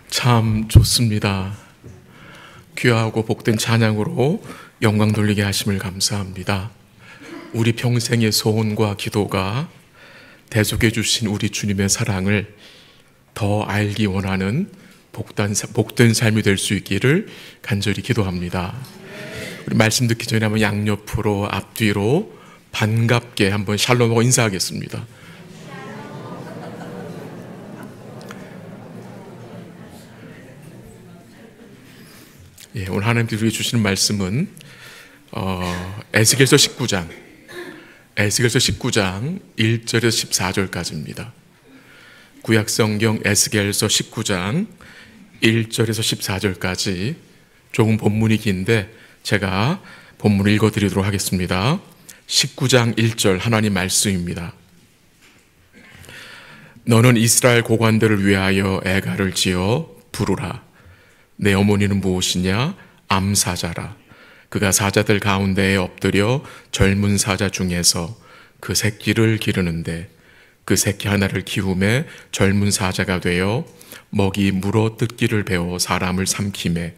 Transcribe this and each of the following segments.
참 좋습니다. 귀하고 복된 찬양으로 영광 돌리게 하심을 감사합니다. 우리 평생의 소원과 기도가 대속해 주신 우리 주님의 사랑을 더 알기 원하는 복된 삶이 될 수 있기를 간절히 기도합니다. 우리 말씀 듣기 전에 한번 양옆으로 앞뒤로 반갑게 한번 샬롬하고 인사하겠습니다. 오늘 하나님들이 주시는 말씀은 에스겔서 19장 1절에서 14절까지입니다. 구약성경 에스겔서 19장 1절에서 14절까지 조금 본문이 긴데 제가 본문을 읽어드리도록 하겠습니다. 19장 1절 하나님 말씀입니다. 너는 이스라엘 고관들을 위하여 애가를 지어 부르라. 내 어머니는 무엇이냐? 암사자라. 그가 사자들 가운데에 엎드려 젊은 사자 중에서 그 새끼를 기르는데 그 새끼 하나를 키우매 젊은 사자가 되어 먹이 물어 뜯기를 배워 사람을 삼키매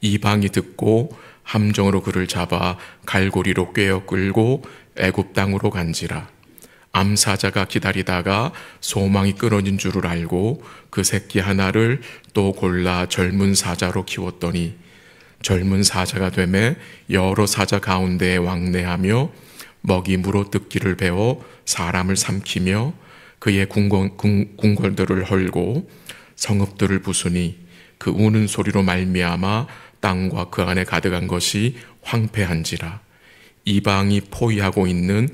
이방이 듣고 함정으로 그를 잡아 갈고리로 꿰어 끌고 애굽 땅으로 간지라. 암사자가 기다리다가 소망이 끊어진 줄을 알고 그 새끼 하나를 또 골라 젊은 사자로 키웠더니 젊은 사자가 되매 여러 사자 가운데에 왕래하며 먹이 물어 뜯기를 배워 사람을 삼키며 그의 궁궐들을 헐고 성읍들을 부수니 그 우는 소리로 말미암아 땅과 그 안에 가득한 것이 황폐한지라. 이방이 포위하고 있는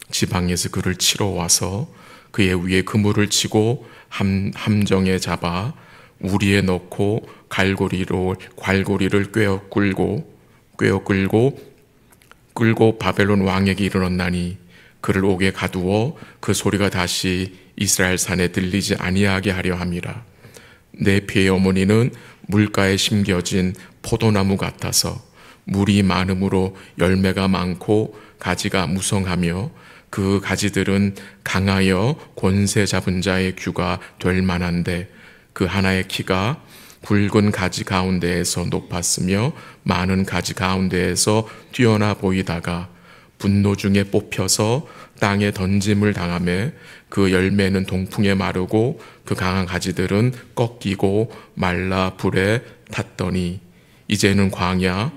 지방에서 그를 치러 와서 그의 위에 그물을 치고 함정에 잡아 우리에 넣고 갈고리를 꿰어 끌고 바벨론 왕에게 이르렀나니 그를 옥에 가두어 그 소리가 다시 이스라엘 산에 들리지 아니하게 하려 함이라. 내 피의 어머니는 물가에 심겨진 포도나무 같아서 물이 많음으로 열매가 많고 가지가 무성하며 그 가지들은 강하여 권세 잡은 자의 규가 될 만한데 그 하나의 키가 굵은 가지 가운데에서 높았으며 많은 가지 가운데에서 뛰어나 보이다가 분노 중에 뽑혀서 땅에 던짐을 당하며 그 열매는 동풍에 마르고 그 강한 가지들은 꺾이고 말라 불에 탔더니 이제는 광야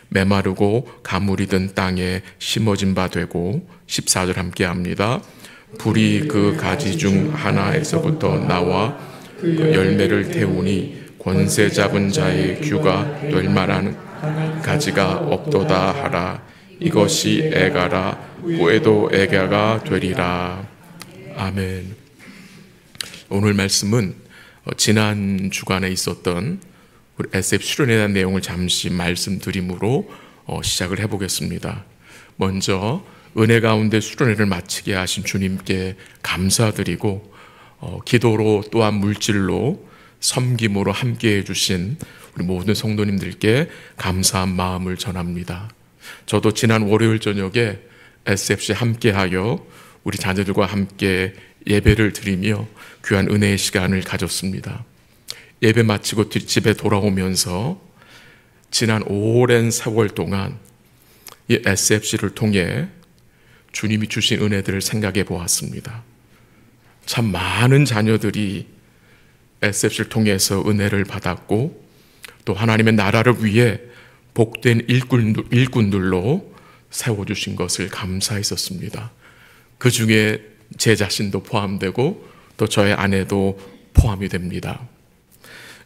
메마르고 가물이 든 땅에 심어진 바 되고 14절 함께 합니다. 불이 그 가지 중 하나에서부터 나와 그 열매를 태우니 권세 잡은 자의 규가 될 만한 가지가 없도다 하라. 이것이 애가라. 후에도 애가가 되리라. 아멘. 오늘 말씀은 지난 주간에 있었던 우리 SF 수련회에 대한 내용을 잠시 말씀드림으로 시작을 해보겠습니다. 먼저 은혜 가운데 수련회를 마치게 하신 주님께 감사드리고 기도로 또한 물질로 섬김으로 함께해 주신 우리 모든 성도님들께 감사한 마음을 전합니다. 저도 지난 월요일 저녁에 SFC 함께하여 우리 자녀들과 함께 예배를 드리며 귀한 은혜의 시간을 가졌습니다. 예배 마치고 집에 돌아오면서 지난 오랜 세월 동안 이 SFC를 통해 주님이 주신 은혜들을 생각해 보았습니다. 참 많은 자녀들이 SFC를 통해서 은혜를 받았고 또 하나님의 나라를 위해 복된 일꾼들로 세워주신 것을 감사했었습니다. 그 중에 제 자신도 포함되고 또 저의 아내도 포함이 됩니다.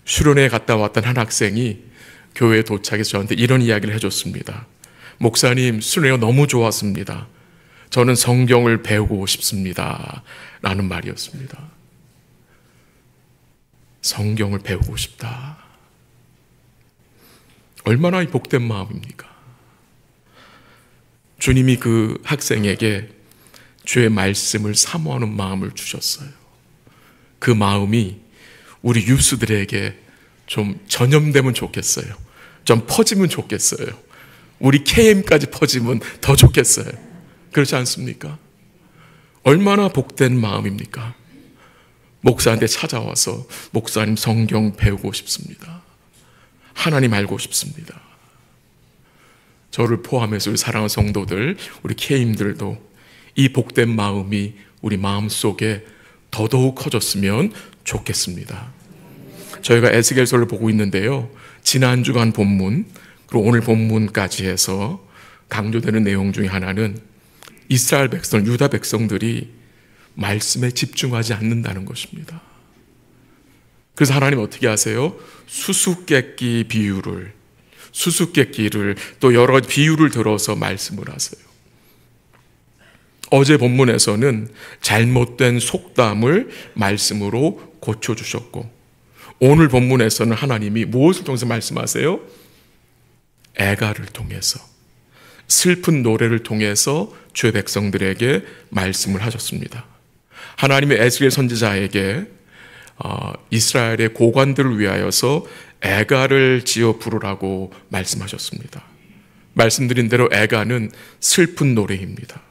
수련회에 갔다 왔던 한 학생이 교회에 도착해서 저한테 이런 이야기를 해줬습니다. 목사님, 수련회가 너무 좋았습니다. 저는 성경을 배우고 싶습니다. 라는 말이었습니다. 성경을 배우고 싶다. 얼마나 복된 마음입니까? 주님이 그 학생에게 주의 말씀을 사모하는 마음을 주셨어요. 그 마음이 우리 유스들에게 좀 전염되면 좋겠어요. 좀 퍼지면 좋겠어요. 우리 KM까지 퍼지면 더 좋겠어요. 그렇지 않습니까? 얼마나 복된 마음입니까? 목사한테 찾아와서 목사님 성경 배우고 싶습니다. 하나님 알고 싶습니다. 저를 포함해서 우리 사랑하는 성도들, 우리 K님들도 이 복된 마음이 우리 마음속에 더더욱 커졌으면 좋겠습니다. 저희가 에스겔서를 보고 있는데요, 지난 주간 본문 그리고 오늘 본문까지 해서 강조되는 내용 중에 하나는 이스라엘 백성, 유다 백성들이 말씀에 집중하지 않는다는 것입니다. 그래서 하나님 어떻게 하세요? 수수께끼를 또 여러 비유를 들어서 말씀을 하세요. 어제 본문에서는 잘못된 속담을 말씀으로 고쳐주셨고, 오늘 본문에서는 하나님이 무엇을 통해서 말씀하세요? 애가를 통해서, 슬픈 노래를 통해서 주의 백성들에게 말씀을 하셨습니다. 하나님이 에스겔 선지자에게 이스라엘의 고관들을 위하여서 애가를 지어 부르라고 말씀하셨습니다. 말씀드린 대로 애가는 슬픈 노래입니다.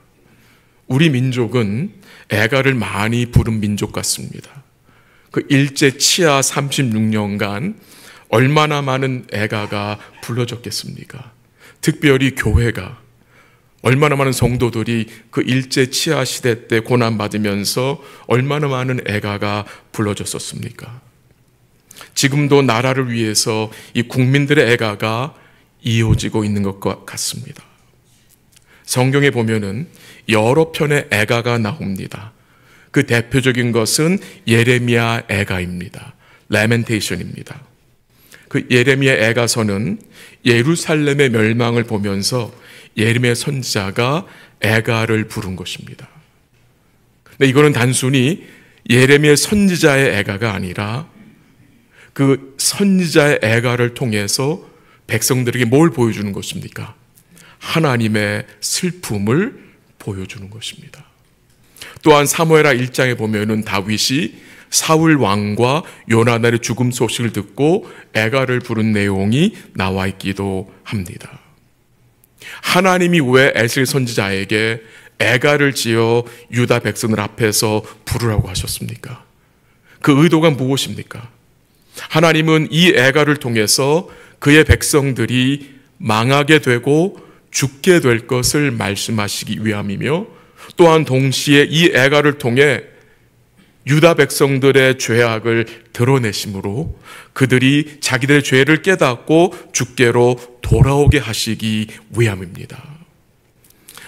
우리 민족은 애가를 많이 부른 민족 같습니다. 그 일제 치하 36년간 얼마나 많은 애가가 불러졌겠습니까? 특별히 교회가 얼마나 많은 성도들이 그 일제 치하 시대 때 고난받으면서 얼마나 많은 애가가 불러졌었습니까? 지금도 나라를 위해서 이 국민들의 애가가 이어지고 있는 것 같습니다. 성경에 보면은 여러 편의 애가가 나옵니다. 그 대표적인 것은 예레미야 애가입니다. 레멘테이션입니다. 그 예레미야 애가서는 예루살렘의 멸망을 보면서 예레미야 선지자가 애가를 부른 것입니다. 근데 이거는 단순히 예레미야 선지자의 애가가 아니라 그 선지자의 애가를 통해서 백성들에게 뭘 보여주는 것입니까? 하나님의 슬픔을 보여주는 것입니다. 또한 사무엘하 1장에 보면은 다윗이 사울 왕과 요나단의 죽음 소식을 듣고 애가를 부른 내용이 나와 있기도 합니다. 하나님이 왜 에스겔 선지자에게 애가를 지어 유다 백성들 앞에서 부르라고 하셨습니까? 그 의도가 무엇입니까? 하나님은 이 애가를 통해서 그의 백성들이 망하게 되고 죽게 될 것을 말씀하시기 위함이며, 또한 동시에 이 애가를 통해 유다 백성들의 죄악을 드러내심으로 그들이 자기들의 죄를 깨닫고 주께로 돌아오게 하시기 위함입니다.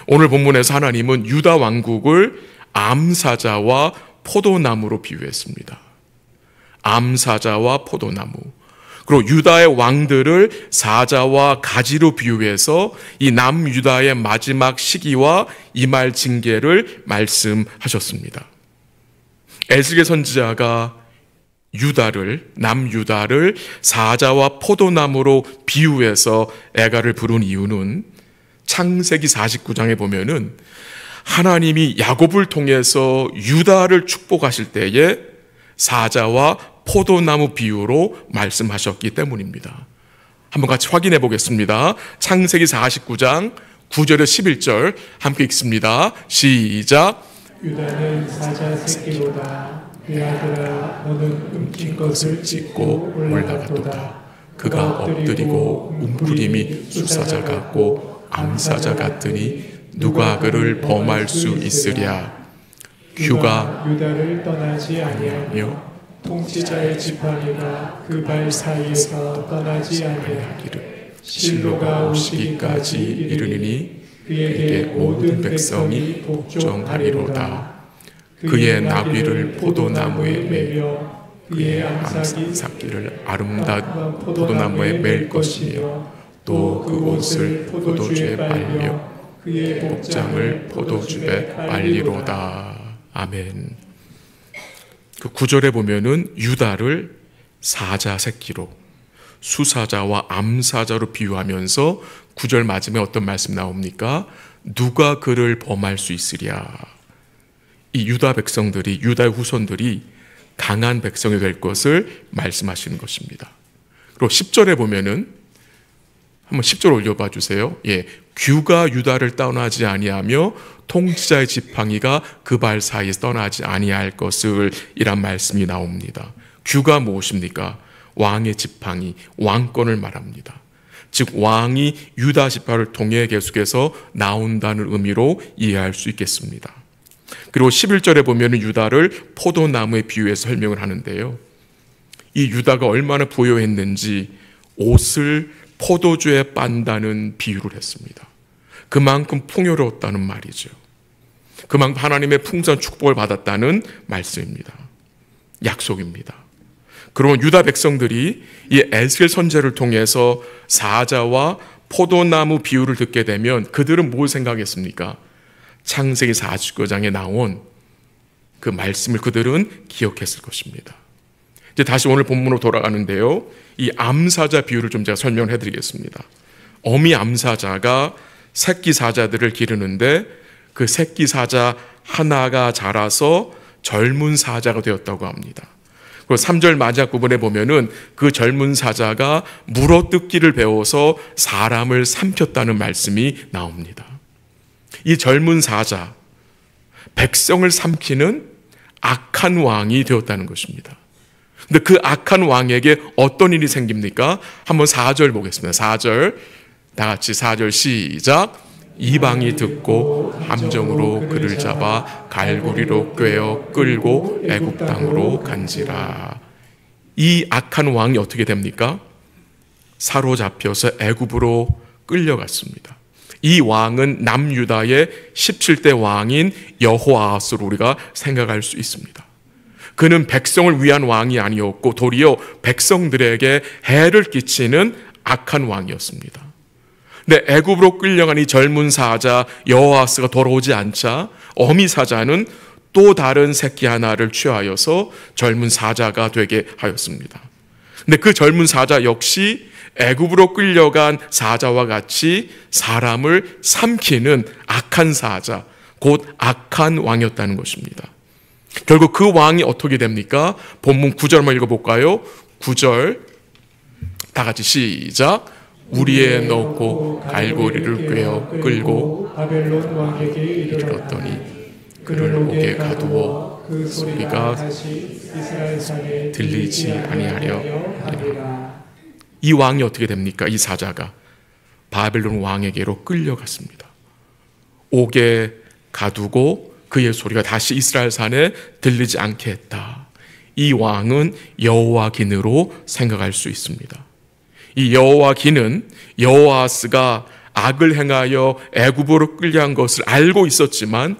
오늘 본문에서 하나님은 유다 왕국을 암사자와 포도나무로 비유했습니다. 암사자와 포도나무, 그리고 유다의 왕들을 사자와 가지로 비유해서 이 남유다의 마지막 시기와 임할 징계를 말씀하셨습니다. 에스겔 선지자가 남유다를 사자와 포도나무로 비유해서 애가를 부른 이유는 창세기 49장에 보면은 하나님이 야곱을 통해서 유다를 축복하실 때에 사자와 포도나무 비유로 말씀하셨기 때문입니다. 한번 같이 확인해 보겠습니다. 창세기 49장 9절에 11절 함께 읽습니다. 시작. 유다는 사자 새끼로다. 그 아들아 너는 움킨 것을 찢고 올라가도다. 그가 엎드리고 움푸림이 수사자 같고 암사자 같으니 누가 그를 범할 수 있으랴. 그가 유다를 떠나지 아니하며 통치자의 지팡이가 그 발 사이에서 떠나지 아니하기를 실로가 오시기까지 이르니 그에게 모든 백성이 복종하리로다. 그의 나귀를 포도나무에 매며 그의 암사기를 아름다운 포도나무에 맬 것이며 또 그 옷을 포도주에 빨며 그의 복장을 포도주에 빨리로다. 아멘. 그 9절에 보면은 유다를 사자 새끼로, 수사자와 암사자로 비유하면서 9절 마지막에 어떤 말씀 나옵니까? 누가 그를 범할 수 있으랴. 이 유다 백성들이, 유다의 후손들이 강한 백성이 될 것을 말씀하시는 것입니다. 그리고 10절에 보면은 한번 10절 올려봐 주세요. 예, 규가 유다를 떠나지 아니하며 통치자의 지팡이가 그 발 사이에서 떠나지 아니할 것을 이란 말씀이 나옵니다. 규가 무엇입니까? 왕의 지팡이, 왕권을 말합니다. 즉 왕이 유다 지파를 통해 계속해서 나온다는 의미로 이해할 수 있겠습니다. 그리고 11절에 보면 유다를 포도나무에 비유해서 설명을 하는데요. 이 유다가 얼마나 부요했는지 옷을 포도주에 빤다는 비유를 했습니다. 그만큼 풍요로웠다는 말이죠. 그만큼 하나님의 풍성한 축복을 받았다는 말씀입니다. 약속입니다. 그러면 유다 백성들이 이 에스겔 선지자를 통해서 사자와 포도나무 비유를 듣게 되면 그들은 뭘 생각했습니까? 창세기 49장에 나온 그 말씀을 그들은 기억했을 것입니다. 이제 다시 오늘 본문으로 돌아가는데요. 이 암사자 비유를 좀 제가 설명을 해드리겠습니다. 어미 암사자가 새끼 사자들을 기르는데 그 새끼 사자 하나가 자라서 젊은 사자가 되었다고 합니다. 그리고 3절 마지막 부분에 보면은 그 젊은 사자가 물어뜯기를 배워서 사람을 삼켰다는 말씀이 나옵니다. 이 젊은 사자, 백성을 삼키는 악한 왕이 되었다는 것입니다. 근데 그 악한 왕에게 어떤 일이 생깁니까? 한번 4절 보겠습니다. 4절, 다 같이 4절 시작. 이방이 듣고 함정으로 그를 잡아 갈고리로 꿰어 끌고 애굽 땅으로 간지라. 이 악한 왕이 어떻게 됩니까? 사로잡혀서 애굽으로 끌려갔습니다. 이 왕은 남유다의 17대 왕인 여호아하스로 우리가 생각할 수 있습니다. 그는 백성을 위한 왕이 아니었고 도리어 백성들에게 해를 끼치는 악한 왕이었습니다. 근데 애굽으로 끌려간 이 젊은 사자 여호아하스가 돌아오지 않자 어미 사자는 또 다른 새끼 하나를 취하여서 젊은 사자가 되게 하였습니다. 근데 그 젊은 사자 역시 애굽으로 끌려간 사자와 같이 사람을 삼키는 악한 사자, 곧 악한 왕이었다는 것입니다. 결국 그 왕이 어떻게 됩니까? 본문 9절만 읽어볼까요? 9절 다 같이 시작. 우리에 넣고 갈고리를 꿰어 끌고 바벨론 왕에게 이르렀더니 그를 옥에 가두어 그 소리가 다시 이스라엘 산에 들리지 아니하려 하리라. 이 왕이 어떻게 됩니까? 이 사자가 바벨론 왕에게로 끌려갔습니다. 옥에 가두고 그의 소리가 다시 이스라엘 산에 들리지 않게 했다. 이 왕은 여호와긴으로 생각할 수 있습니다. 이 여호와긴은 여호아하스가 악을 행하여 애굽으로 끌려간 것을 알고 있었지만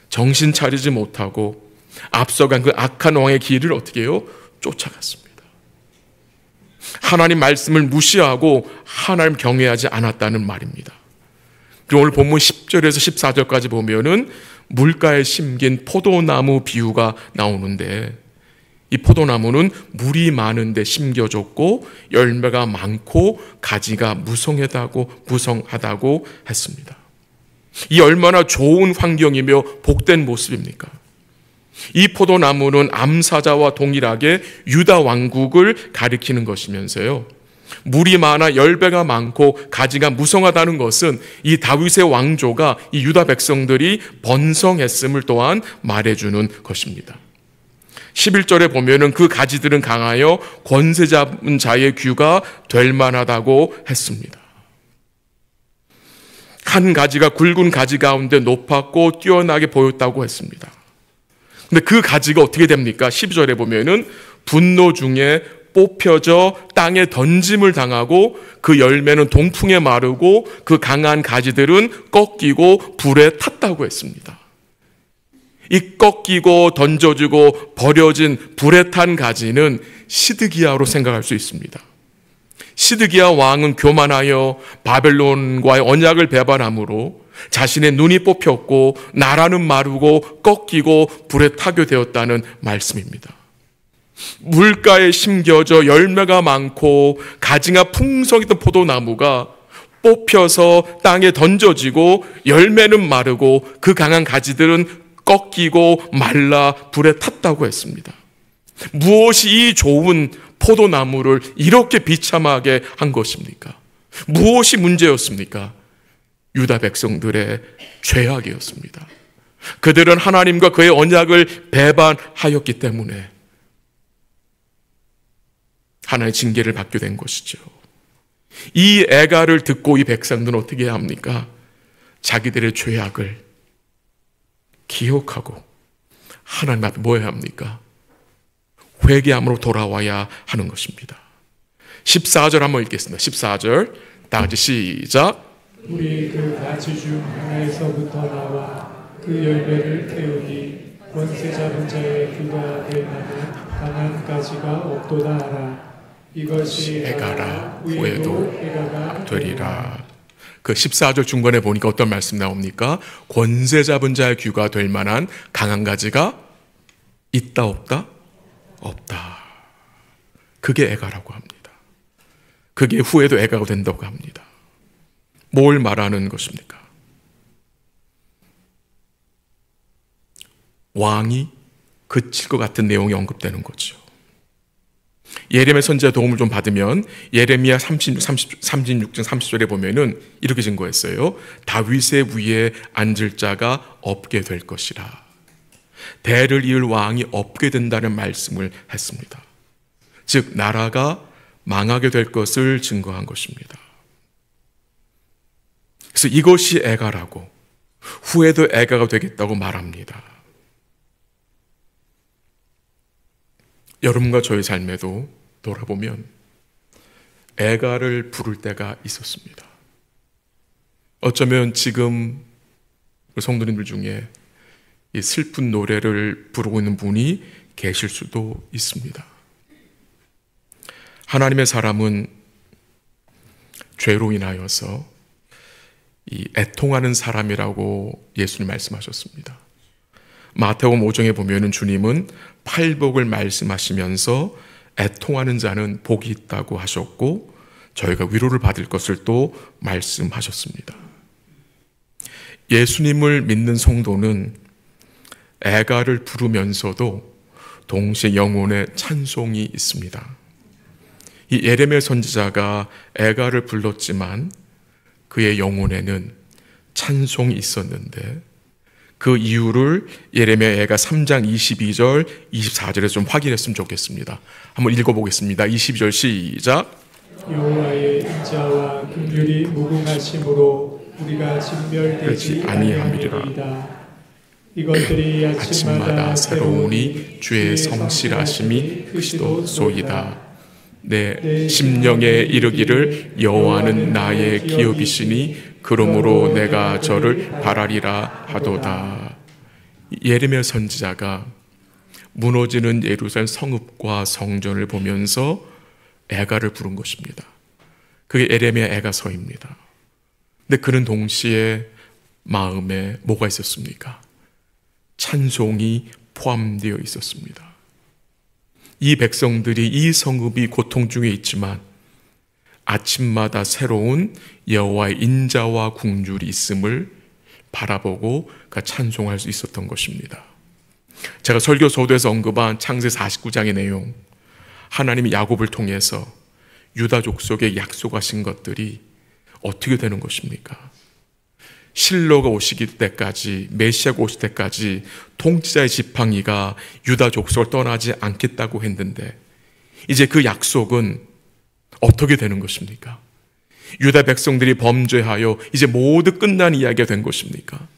정신 차리지 못하고 앞서간 그 악한 왕의 길을 어떻게 해요? 쫓아갔습니다. 하나님 말씀을 무시하고 하나님 경외하지 않았다는 말입니다. 그리고 오늘 본문 10절에서 14절까지 보면은 물가에 심긴 포도나무 비유가 나오는데 이 포도나무는 물이 많은데 심겨졌고 열매가 많고 가지가 무성하다고 했습니다. 이 얼마나 좋은 환경이며 복된 모습입니까? 이 포도나무는 암사자와 동일하게 유다 왕국을 가리키는 것이면서요. 물이 많아 열매가 많고 가지가 무성하다는 것은 이 다윗의 왕조가 이 유다 백성들이 번성했음을 또한 말해주는 것입니다. 11절에 보면은 그 가지들은 강하여 권세 잡은 자의 귀가 될 만하다고 했습니다. 한 가지가 굵은 가지 가운데 높았고 뛰어나게 보였다고 했습니다. 근데 그 가지가 어떻게 됩니까? 12절에 보면은 분노 중에 뽑혀져 땅에 던짐을 당하고 그 열매는 동풍에 마르고 그 강한 가지들은 꺾이고 불에 탔다고 했습니다. 이 꺾이고 던져지고 버려진 불에 탄 가지는 시드기야로 생각할 수 있습니다. 시드기야 왕은 교만하여 바벨론과의 언약을 배반함으로 자신의 눈이 뽑혔고 나라는 마르고 꺾이고 불에 타게 되었다는 말씀입니다. 물가에 심겨져 열매가 많고 가지가 풍성했던 포도나무가 뽑혀서 땅에 던져지고 열매는 마르고 그 강한 가지들은 꺾이고 말라 불에 탔다고 했습니다. 무엇이 이 좋은 포도나무를 이렇게 비참하게 한 것입니까? 무엇이 문제였습니까? 유다 백성들의 죄악이었습니다. 그들은 하나님과 그의 언약을 배반하였기 때문에 하나님의 징계를 받게 된 것이죠. 이 애가를 듣고 이 백성들은 어떻게 해야 합니까? 자기들의 죄악을 기억하고 하나님 앞에 뭐 해야 합니까? 회개함으로 돌아와야 하는 것입니다. 14절 한번 읽겠습니다. 14절 다 같이 시작. 우리 그 가지 중 하나에서부터 나와 그 열매를 태우니 권세 잡은 자의 귀가 될 만한 강한 가지가 없도다 하라. 이것이 애가라 후에도 애가가 되리라. 그 14절 중간에 보니까 어떤 말씀 나옵니까? 권세 잡은 자의 귀가 될 만한 강한 가지가 있다 없다? 없다. 그게 애가라고 합니다. 그게 후에도 애가가 된다고 합니다. 뭘 말하는 것입니까? 왕이 그칠 것 같은 내용이 언급되는 거죠. 예레미야 선지자 도움을 좀 받으면 예레미야 36장 30절에 보면은 이렇게 증거했어요. 다윗의 위에 앉을 자가 없게 될 것이라. 대를 이을 왕이 없게 된다는 말씀을 했습니다. 즉 나라가 망하게 될 것을 증거한 것입니다. 그래서 이것이 애가라고, 후에도 애가가 되겠다고 말합니다. 여러분과 저의 삶에도 돌아보면 애가를 부를 때가 있었습니다. 어쩌면 지금 성도님들 중에 이 슬픈 노래를 부르고 있는 분이 계실 수도 있습니다. 하나님의 사람은 죄로 인하여서 이 애통하는 사람이라고 예수님 말씀하셨습니다. 마태복음 5장에 보면은 주님은 팔복을 말씀하시면서 애통하는 자는 복이 있다고 하셨고 저희가 위로를 받을 것을 또 말씀하셨습니다. 예수님을 믿는 성도는 애가를 부르면서도 동시에 영혼의 찬송이 있습니다. 이 예레미야 선지자가 애가를 불렀지만 그의 영혼에는 찬송이 있었는데 그 이유를 예레미야 애가 3장 22절 24절에 좀 확인했으면 좋겠습니다. 한번 읽어보겠습니다. 22절 시작. 여호와의 인자와 긍휼이 무궁하심으로 우리가 진멸되지 아니함이리라. 이것들이 아침마다 새로우니 주의 성실하심이 크시도소이다. 내 심령에 이르기를 여호와는 나의 기업이시니 그러므로 내가 저를 바라리라 하도다. 예레미야 선지자가 무너지는 예루살렘 성읍과 성전을 보면서 애가를 부른 것입니다. 그게 예레미야 애가서입니다. 근데 그는 동시에 마음에 뭐가 있었습니까? 찬송이 포함되어 있었습니다. 이 백성들이 이 성읍이 고통 중에 있지만 아침마다 새로운 여호와의 인자와 긍휼이 있음을 바라보고 찬송할 수 있었던 것입니다. 제가 설교 서두에서 언급한 창세 49장의 내용, 하나님이 야곱을 통해서 유다 족속에 약속하신 것들이 어떻게 되는 것입니까? 실로가 오시기 때까지, 메시아가 오실 때까지 통치자의 지팡이가 유다 족속을 떠나지 않겠다고 했는데 이제 그 약속은 어떻게 되는 것입니까? 유다 백성들이 범죄하여 이제 모두 끝난 이야기가 된 것입니까?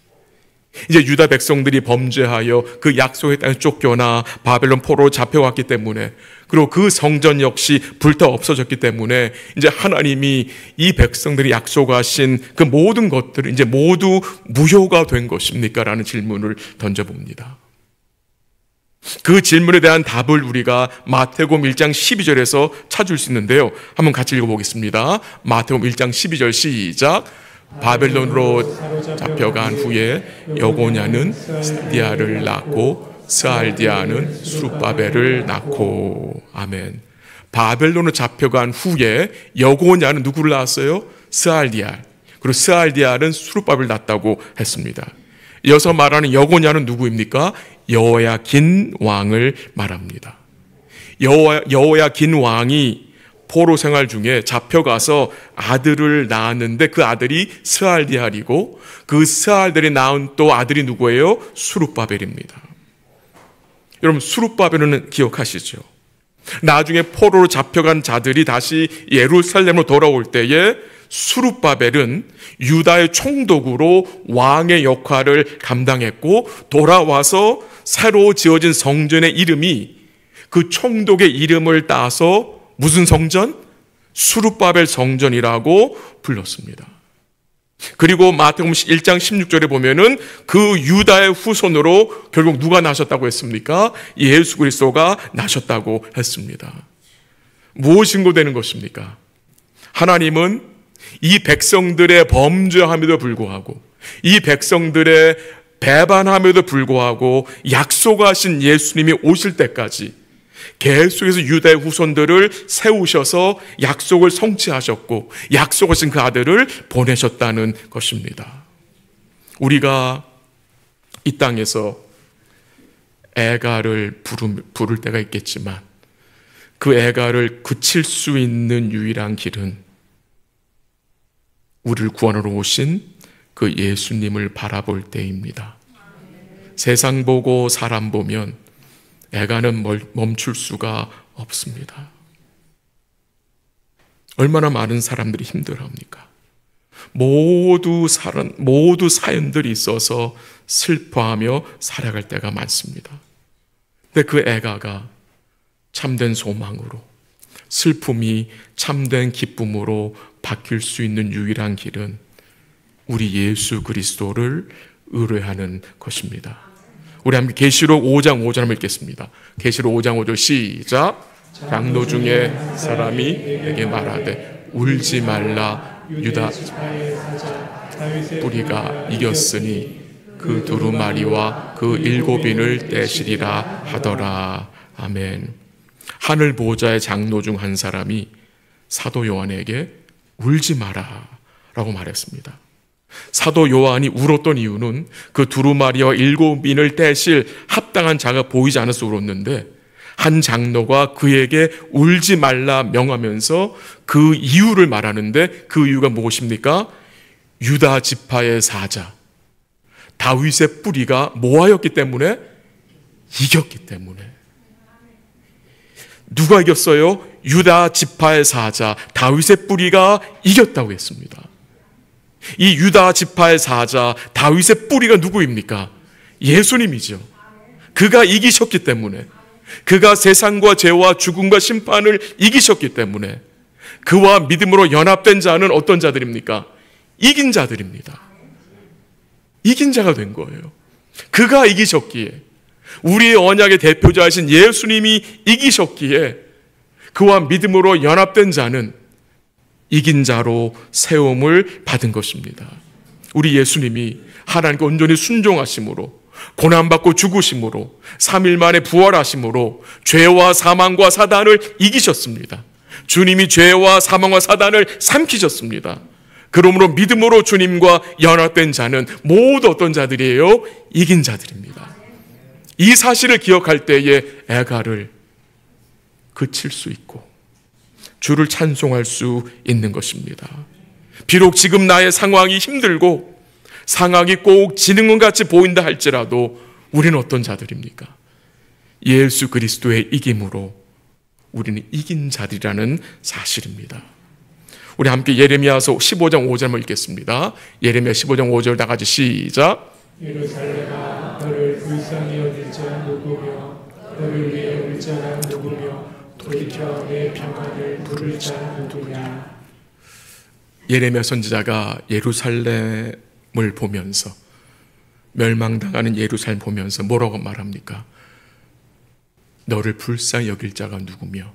이제 유다 백성들이 범죄하여 그 약속의 땅에 쫓겨나 바벨론 포로로 잡혀갔기 때문에, 그리고 그 성전 역시 불타 없어졌기 때문에 이제 하나님이 이 백성들이 약속하신 그 모든 것들을 이제 모두 무효가 된 것입니까? 라는 질문을 던져봅니다. 그 질문에 대한 답을 우리가 마태복음 1장 12절에서 찾을 수 있는데요. 한번 같이 읽어보겠습니다. 마태복음 1장 12절 시작. 바벨론으로 잡혀간 후에 여고냐는 스디아를 낳고 스알디아는 수룹바벨을 낳고. 아멘. 바벨론으로 잡혀간 후에 여고냐는 누구를 낳았어요? 스알디아. 그리고 스알디아는 수룹바벨을 낳았다고 했습니다. 이어서 말하는 여고냐는 누구입니까? 여호야긴 왕을 말합니다. 여호야긴 왕이 포로 생활 중에 잡혀가서 아들을 낳았는데 그 아들이 스알디알이고 그 스알디알이 낳은 또 아들이 누구예요? 수룹바벨입니다. 여러분, 수룹바벨은 기억하시죠? 나중에 포로로 잡혀간 자들이 다시 예루살렘으로 돌아올 때에 수룹바벨은 유다의 총독으로 왕의 역할을 감당했고 돌아와서 새로 지어진 성전의 이름이 그 총독의 이름을 따서 무슨 성전? 수룹바벨 성전이라고 불렀습니다. 그리고 마태복음 1장 16절에 보면은 그 유다의 후손으로 결국 누가 나셨다고 했습니까? 예수 그리스도가 나셨다고 했습니다. 무엇이 증거되는 것입니까? 하나님은 이 백성들의 범죄함에도 불구하고 이 백성들의 배반함에도 불구하고 약속하신 예수님이 오실 때까지 계속해서 유다의 후손들을 세우셔서 약속을 성취하셨고 약속하신 그 아들을 보내셨다는 것입니다. 우리가 이 땅에서 애가를 부를 때가 있겠지만 그 애가를 그칠 수 있는 유일한 길은 우리를 구원하러 오신 그 예수님을 바라볼 때입니다. 세상 보고 사람 보면 애가는 멈출 수가 없습니다. 얼마나 많은 사람들이 힘들어합니까? 모두 사연들이 있어서 슬퍼하며 살아갈 때가 많습니다. 근데 그 애가가 참된 소망으로, 슬픔이 참된 기쁨으로 바뀔 수 있는 유일한 길은 우리 예수 그리스도를 의뢰하는 것입니다. 우리 함께 계시록 5장 5절 한번 읽겠습니다. 계시록 5장 5절 시작. 장로 중에 사람이 내게 말하되 울지 말라, 유다 뿌리가 이겼으니 그 두루마리와 그 일곱인을 떼시리라 하더라. 아멘. 하늘 보좌의 장로 중 한 사람이 사도 요한에게 울지 마라 라고 말했습니다. 사도 요한이 울었던 이유는 그 두루마리와 일곱인을 떼실 합당한 자가 보이지 않아서 울었는데 한 장로가 그에게 울지 말라 명하면서 그 이유를 말하는데 그 이유가 무엇입니까? 유다 지파의 사자 다윗의 뿌리가 뭐하였기 때문에? 이겼기 때문에. 누가 이겼어요? 유다 지파의 사자 다윗의 뿌리가 이겼다고 했습니다. 이 유다 지파의 사자 다윗의 뿌리가 누구입니까? 예수님이죠. 그가 이기셨기 때문에, 그가 세상과 죄와 죽음과 심판을 이기셨기 때문에 그와 믿음으로 연합된 자는 어떤 자들입니까? 이긴 자들입니다. 이긴 자가 된 거예요. 그가 이기셨기에, 우리의 언약의 대표자이신 예수님이 이기셨기에 그와 믿음으로 연합된 자는 이긴 자로 세움을 받은 것입니다. 우리 예수님이 하나님께 온전히 순종하심으로, 고난받고 죽으심으로, 3일 만에 부활하심으로 죄와 사망과 사단을 이기셨습니다. 주님이 죄와 사망과 사단을 삼키셨습니다. 그러므로 믿음으로 주님과 연합된 자는 모두 어떤 자들이에요? 이긴 자들입니다. 이 사실을 기억할 때에 애가를 그칠 수 있고 주를 찬송할 수 있는 것입니다. 비록 지금 나의 상황이 힘들고 상황이 꼭 지는 것 같이 보인다 할지라도 우리는 어떤 자들입니까? 예수 그리스도의 이김으로 우리는 이긴 자들이라는 사실입니다. 우리 함께 예레미야서 15장 5절 한번 읽겠습니다. 예레미야 15장 5절 다 같이 시작. 예루살렘아, 너를 불쌍히 여길 자 누구며 너를 위해 울 자가 누구며 돌이켜 내 평안을 부를 자 누구냐. 예레미야 선지자가 예루살렘을 보면서, 멸망당하는 예루살렘 보면서 뭐라고 말합니까? 너를 불쌍히 여길 자가 누구며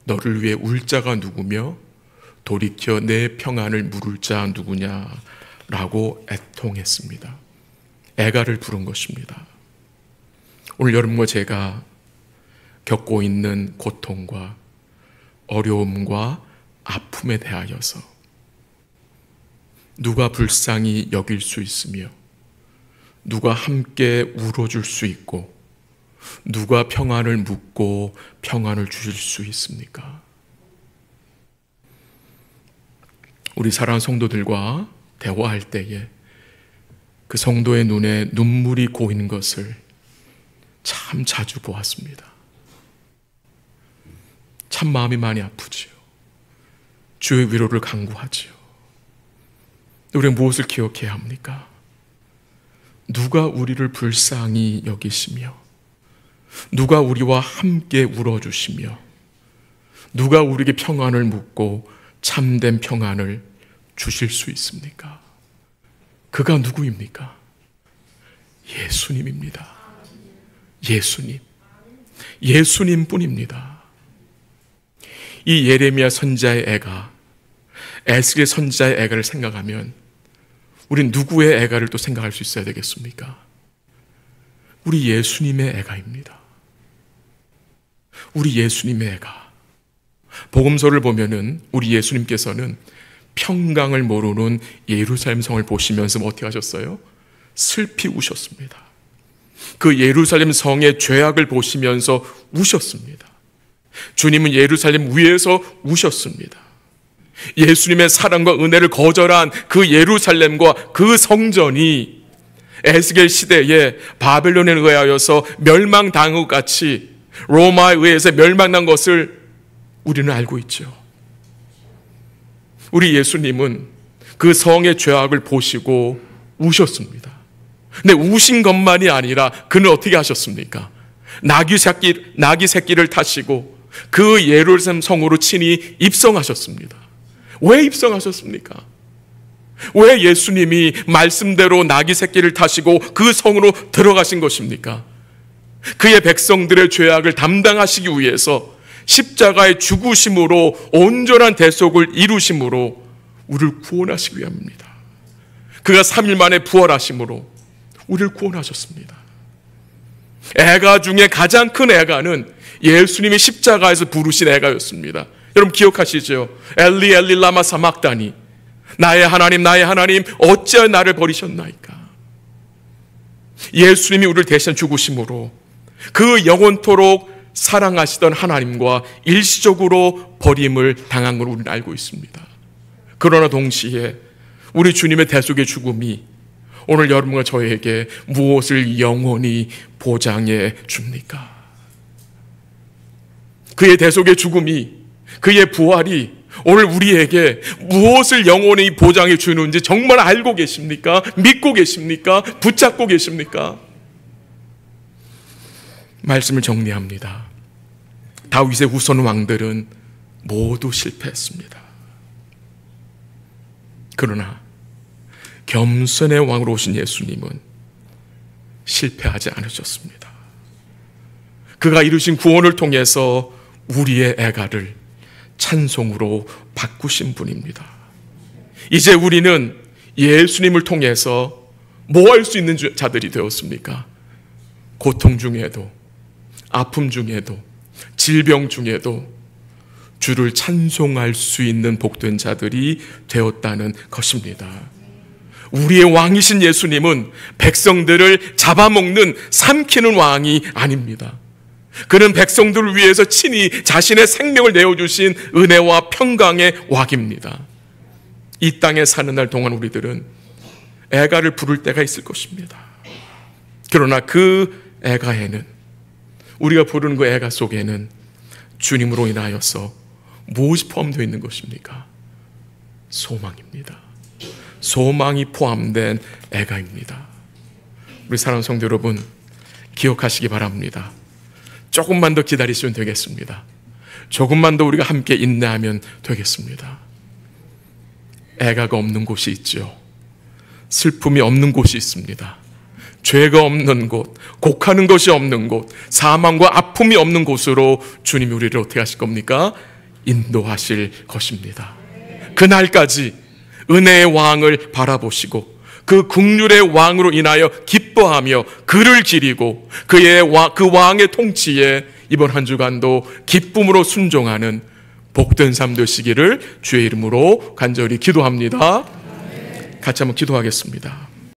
너를 위해 울 자가 누구며 돌이켜 내 평안을 물을 자 누구냐라고 애통했습니다. 애가를 부른 것입니다. 오늘 여러분과 제가 겪고 있는 고통과 어려움과 아픔에 대하여서 누가 불쌍히 여길 수 있으며 누가 함께 울어줄 수 있고 누가 평안을 묻고 평안을 주실 수 있습니까? 우리 사랑하는 성도들과 대화할 때에 그 성도의 눈에 눈물이 고이는 것을 참 자주 보았습니다. 참 마음이 많이 아프지요. 주의 위로를 간구하지요. 우리는 무엇을 기억해야 합니까? 누가 우리를 불쌍히 여기시며, 누가 우리와 함께 울어주시며, 누가 우리에게 평안을 묻고 참된 평안을 주실 수 있습니까? 그가 누구입니까? 예수님입니다. 예수님 뿐입니다. 이 예레미야 선지자의 애가, 에스겔 선지자의 애가를 생각하면 우린 누구의 애가를 또 생각할 수 있어야 되겠습니까? 우리 예수님의 애가입니다. 우리 예수님의 애가. 복음서를 보면은 우리 예수님께서는 평강을 모르는 예루살렘 성을 보시면서 어떻게 하셨어요? 슬피 우셨습니다. 그 예루살렘 성의 죄악을 보시면서 우셨습니다. 주님은 예루살렘 위에서 우셨습니다. 예수님의 사랑과 은혜를 거절한 그 예루살렘과 그 성전이 에스겔 시대에 바벨론에 의하여서 멸망당한 것 같이 로마에 의해서 멸망난 것을 우리는 알고 있죠. 우리 예수님은 그 성의 죄악을 보시고 우셨습니다. 근데 우신 것만이 아니라 그는 어떻게 하셨습니까? 나귀 새끼를 타시고 그 예루살렘 성으로 친히 입성하셨습니다. 왜 입성하셨습니까? 왜 예수님이 말씀대로 나귀 새끼를 타시고 그 성으로 들어가신 것입니까? 그의 백성들의 죄악을 담당하시기 위해서 십자가의 죽으심으로 온전한 대속을 이루심으로 우리를 구원하시기 위함입니다. 그가 3일 만에 부활하심으로 우리를 구원하셨습니다. 애가 중에 가장 큰 애가는 예수님이 십자가에서 부르신 애가였습니다. 여러분 기억하시죠? 엘리 엘리 라마 사막다니, 나의 하나님 어찌하여 나를 버리셨나이까. 예수님이 우리를 대신 죽으심으로 그 영원토록 사랑하시던 하나님과 일시적으로 버림을 당한 걸 우리는 알고 있습니다. 그러나 동시에 우리 주님의 대속의 죽음이 오늘 여러분과 저에게 무엇을 영원히 보장해 줍니까? 그의 대속의 죽음이, 그의 부활이 오늘 우리에게 무엇을 영원히 보장해 주는지 정말 알고 계십니까? 믿고 계십니까? 붙잡고 계십니까? 말씀을 정리합니다. 다윗의 후손 왕들은 모두 실패했습니다. 그러나 겸손의 왕으로 오신 예수님은 실패하지 않으셨습니다. 그가 이루신 구원을 통해서 우리의 애가를 찬송으로 바꾸신 분입니다. 이제 우리는 예수님을 통해서 뭐 할 수 있는 자들이 되었습니까? 고통 중에도, 아픔 중에도, 질병 중에도 주를 찬송할 수 있는 복된 자들이 되었다는 것입니다. 우리의 왕이신 예수님은 백성들을 잡아먹는, 삼키는 왕이 아닙니다. 그는 백성들을 위해서 친히 자신의 생명을 내어주신 은혜와 평강의 왕입니다. 이 땅에 사는 날 동안 우리들은 애가를 부를 때가 있을 것입니다. 그러나 그 애가에는, 우리가 부르는 그 애가 속에는 주님으로 인하여서 무엇이 포함되어 있는 것입니까? 소망입니다. 소망이 포함된 애가입니다. 우리 사랑하는 성도 여러분, 기억하시기 바랍니다. 조금만 더 기다리시면 되겠습니다. 조금만 더 우리가 함께 인내하면 되겠습니다. 애가가 없는 곳이 있죠. 슬픔이 없는 곳이 있습니다. 죄가 없는 곳, 곡하는 것이 없는 곳, 사망과 아픔이 없는 곳으로 주님이 우리를 어떻게 하실 겁니까? 인도하실 것입니다. 그날까지 은혜의 왕을 바라보시고 그 긍휼의 왕으로 인하여 기뻐하며 그를 기리고 그 왕의 통치에 이번 한 주간도 기쁨으로 순종하는 복된 삶 되시기를 주의 이름으로 간절히 기도합니다. 같이 한번 기도하겠습니다.